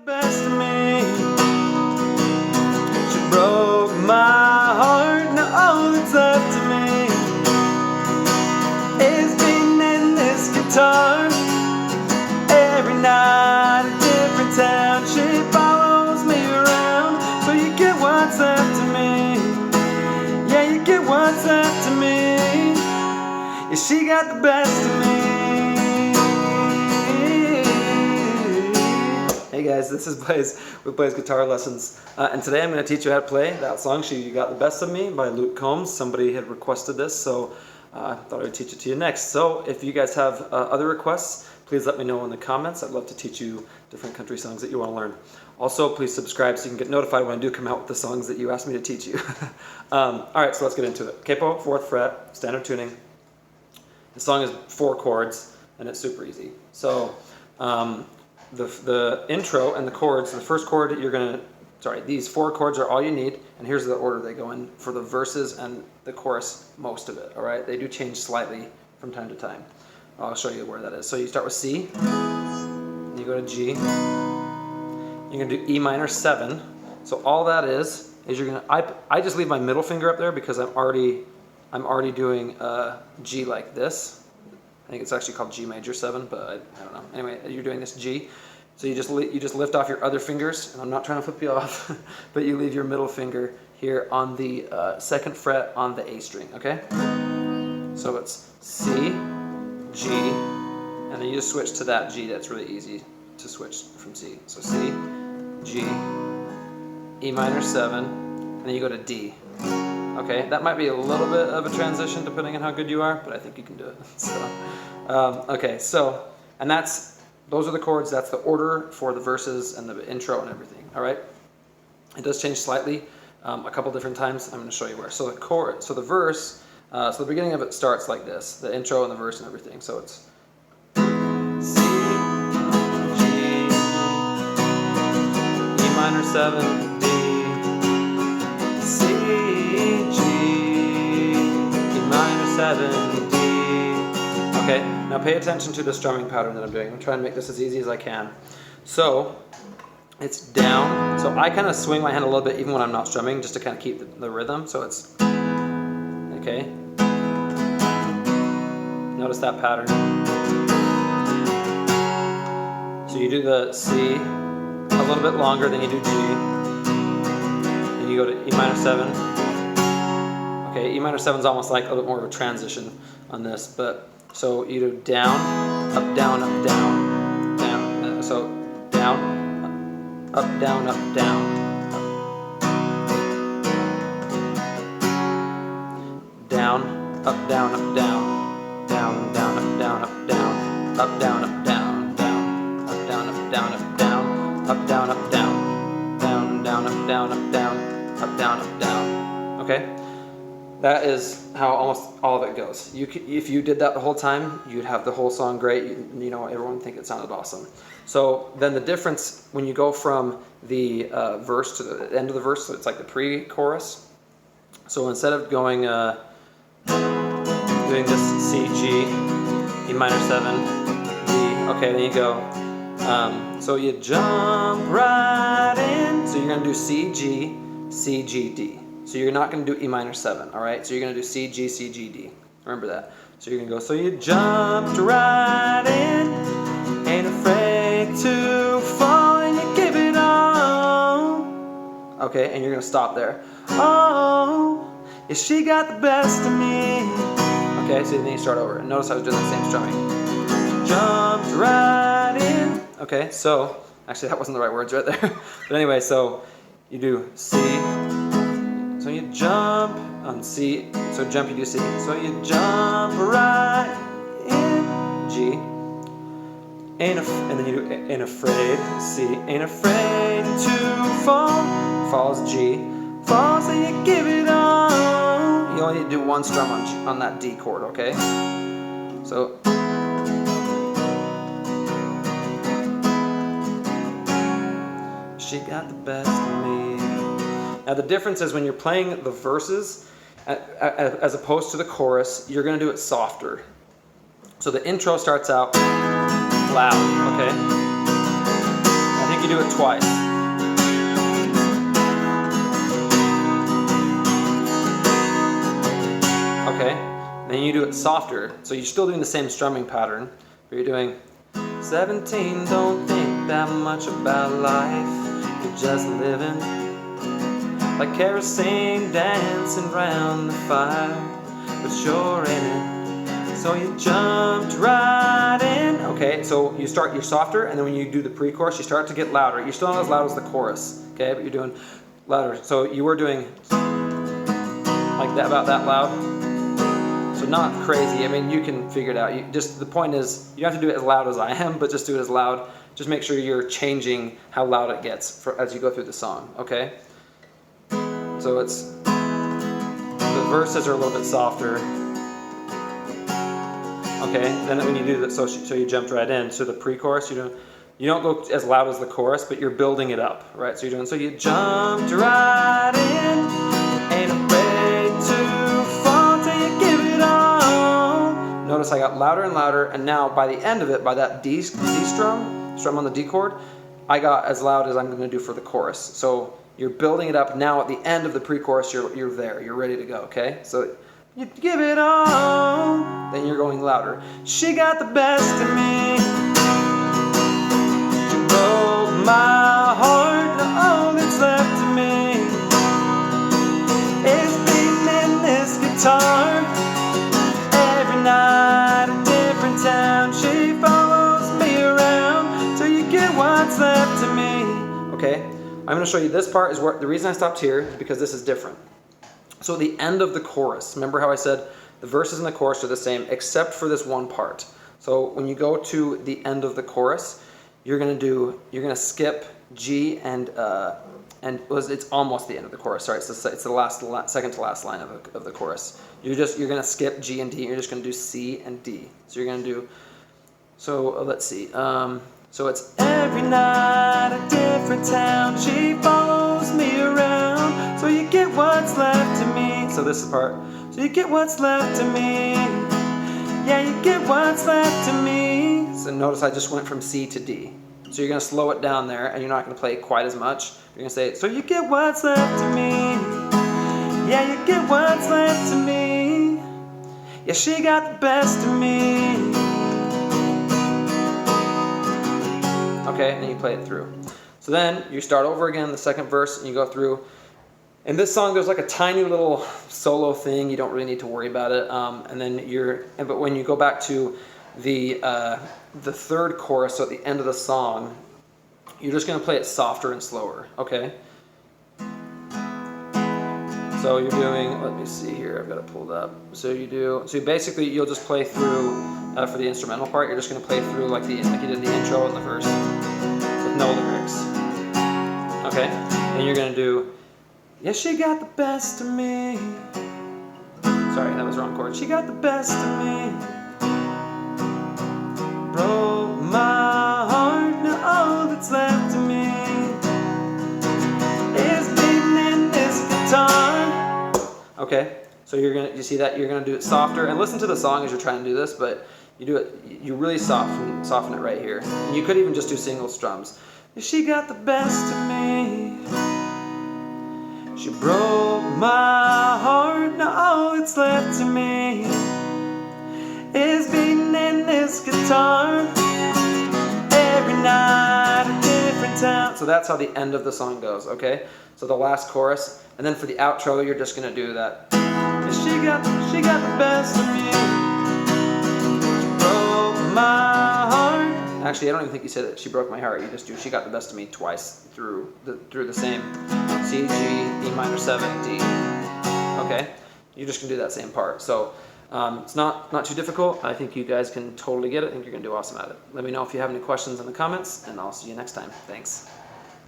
best of me. She broke my heart, now all that's left to me is being in this guitar. Every night a different town, she follows me around. So you get what's left to me. Yeah, you get what's left to me. Yeah, she got the best of me. Hey guys, this is Blaze with Blaze Guitar Lessons, and today I'm going to teach you how to play that song, She Got the Best of Me by Luke Combs. Somebody had requested this, so I thought I would teach it to you next. So if you guys have other requests, please let me know in the comments. I'd love to teach you different country songs that you want to learn. Also, please subscribe so you can get notified when I do come out with the songs that you asked me to teach you. Alright, so let's get into it. Capo, 4th fret, standard tuning. The song is 4 chords, and it's super easy. So, the intro and the chords, the first chord you're going to, these 4 chords are all you need, and here's the order they go in for the verses and the chorus, most of it, alright? They do change slightly from time to time. I'll show you where that is. So you start with C, and you go to G, you're going to do E minor 7. So all that is you're going to, I just leave my middle finger up there because I'm already doing G like this. I think it's actually called G major 7, but I don't know. Anyway, you're doing this G. So you just lift off your other fingers, and I'm not trying to flip you off, but you leave your middle finger here on the 2nd fret on the A string, okay? So it's C, G, and then you just switch to that G. That's really easy to switch from C. So C, G, E minor 7, and then you go to D. Okay, that might be a little bit of a transition depending on how good you are, but I think you can do it. So, okay, so, and those are the chords. That's the order for the verses and the intro and everything. All right, it does change slightly a couple different times. I'm going to show you where. So the chord, so the verse, so the beginning of it starts like this: the intro and the verse and everything. So it's C, G, E minor 7, D, C, G, E minor 7, D. Okay, now pay attention to the strumming pattern that I'm doing. I'm trying to make this as easy as I can. So it's down. So I kind of swing my hand a little bit even when I'm not strumming, just to kind of keep the rhythm. So it's okay. Notice that pattern. So you do the C a little bit longer than you do G. Then you go to E minor 7. Okay, E minor 7 is almost like a little bit more of a transition on this, but so you do down, up, down, up, down, down. So down, up, down, up, down. Down, up, down, up, down. Down, down, up, down, up, down. Up, down, up, down, down. Up, down, up, down, up, down. Up, down, up, down. Down, down, up, down, up, down. Up, down, up, down. Okay? That is how almost all of it goes. If you did that the whole time, you'd have the whole song great. You know, everyone would think it sounded awesome. So then the difference when you go from the verse to the end of the verse, so it's like the pre-chorus. So instead of going doing this C, G, E minor 7, D, okay, then you go, so you jump right in. So you're going to do C, G, C, G, D. So you're not going to do E minor 7, all right? So you're going to do C, G, C, G, D. Remember that. So you're going to go, so you jumped right in, ain't afraid to fall, and you give it all. Okay, and you're going to stop there. Oh, yeah, she got the best of me. Okay, so then you start over. And notice I was doing the same strumming. Jumped right in. Okay, so, actually that wasn't the right words right there. But anyway, so you do C. So you jump on C, so jump you do C. So you jump right in G, and then you do ain't afraid, C, ain't afraid to fall, falls G, fall, so you give it all. You only need to do one strum on that D chord, okay? So she got the best of me. Now the difference is when you're playing the verses, as opposed to the chorus, you're going to do it softer. So the intro starts out loud, okay? I think you do it twice. Okay, then you do it softer. So you're still doing the same strumming pattern, but you're doing 17, don't think that much about life. You're just living like kerosene dancing round the fire, but you're in it, so you jumped right in. Okay, so you're softer, and then when you do the pre-chorus, you start to get louder. You're still not as loud as the chorus, okay, but you're doing louder. So you were doing like that, about that loud. So not crazy. I mean, you can figure it out. The point is, you don't have to do it as loud as I am, but just do it as loud. Just make sure you're changing how loud it gets as you go through the song, okay? So the verses are a little bit softer. Okay, then when you do that, so you jumped right in. So the pre-chorus, you don't go as loud as the chorus, but you're building it up, right? So you're doing, so you jumped right in, ain't afraid to fall till you give it all. Notice I got louder and louder, and now by the end of it, by that D strum on the D chord, I got as loud as I'm going to do for the chorus. So you're building it up. Now at the end of the pre-chorus, you're there. You're ready to go, okay? So you give it all, then you're going louder. She got the best of me. She broke my heart, now all that's left of me is beating in this guitar. Every night a different town, she follows me around till you get what's left of me. Okay, I'm going to show you this part. Is where the reason I stopped here is because this is different. So at the end of the chorus, remember how I said the verses and the chorus are the same except for this one part. So when you go to the end of the chorus, you're gonna skip G and it's almost the end of the chorus. Sorry, it's the second to last line of the chorus. You're gonna skip G and D. And you're just gonna do C and D. So you're gonna do. So let's see. So it's every night a different town. She follows me around. So you get what's left of me. So this is the part. So you get what's left of me. Yeah, you get what's left of me. So notice I just went from C to D. So you're going to slow it down there, and you're not going to play it quite as much. You're going to say, so you get what's left of me. Yeah, you get what's left of me. Yeah, she got the best of me. Okay, and then you play it through. So then you start over again, the second verse, and you go through. In this song, there's like a tiny little solo thing. You don't really need to worry about it. But when you go back to the third chorus, so at the end of the song, you're just going to play it softer and slower. Okay. So you're doing. Let me see here. I've got it pulled up. Basically you'll just play through for the instrumental part. You're just going to play through like you did the intro and the verse with no lyrics. Okay. And you're going to do. Yeah, she got the best of me. Sorry, that was the wrong chord. She got the best of me. Broke my heart, now all that's left of me is beating in this guitar. Okay, so you see that you're gonna do it softer, and listen to the song as you're trying to do this, but you really soften it right here. And you could even just do single strums. She got the best of me. She broke my heart, now all that's left to me is beating in this guitar. Every night a different town. So that's how the end of the song goes, okay? So the last chorus, and then for the outro, you're just gonna do that. She got the best of me. She broke my heart. Actually, I don't even think you said that she broke my heart. You just do she got the best of me twice through the same C, G, E7 D. Okay, you're just gonna do that same part. So it's not too difficult. I think you guys can totally get it. I think you're gonna do awesome at it. Let me know if you have any questions in the comments, and I'll see you next time. Thanks.